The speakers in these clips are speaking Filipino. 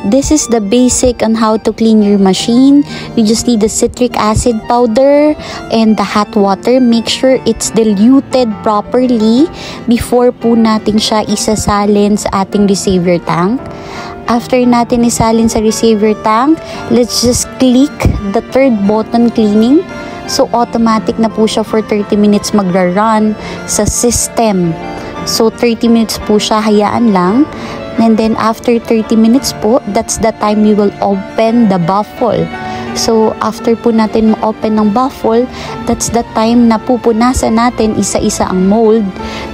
This is the basic on how to clean your machine. You just need the citric acid powder and the hot water. Make sure it's diluted properly before po natin siya isasalin sa ating receiver tank. After natin isalin sa receiver tank, let's just click the third button, cleaning. So automatic na po siya for 30 minutes magra-run sa system. So 30 minutes po siya, hayaan lang. And then after 30 minutes po, that's the time we will open the baffle. So after po natin ma-open ng baffle, that's the time na pupunasan natin isa-isa ang mold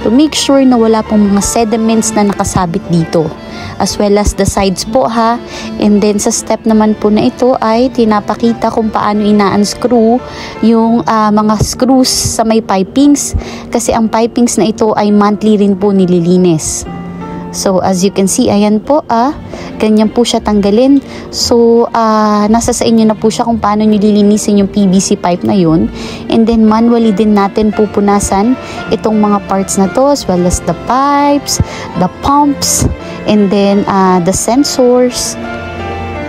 to make sure na wala pong mga sediments na nakasabit dito. As well as the sides po ha. And then sa step naman po na ito ay tinapakita kung paano ina-unscrew yung mga screws sa may pipings. Kasi ang pipings na ito ay monthly rin po nililinis. So as you can see, ayan po ganyan po siya tanggalin. So nasa sa inyo na po siya kung paano nyo lilinisin yung PVC pipe na yun. And then manually din natin pupunasan itong mga parts na to, as well as the pipes, the pumps, and then the sensors.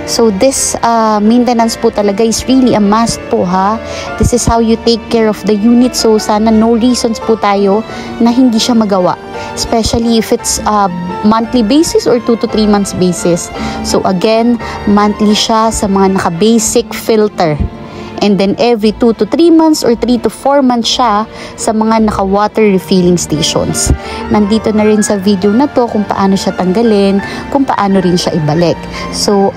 So this maintenance po talaga is really a must po ha. This is how you take care of the unit. So sana no reasons po tayo na hindi siya magawa. Especially if it's monthly basis or 2 to 3 months basis. So again, monthly siya sa mga naka-basic filter. And then every 2 to 3 months or 3 to 4 months siya sa mga naka-water refilling stations. Nandito na rin sa video na to kung paano siya tanggalin, kung paano rin siya ibalik. So,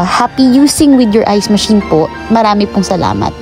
happy using with your ice machine po. Marami pong salamat.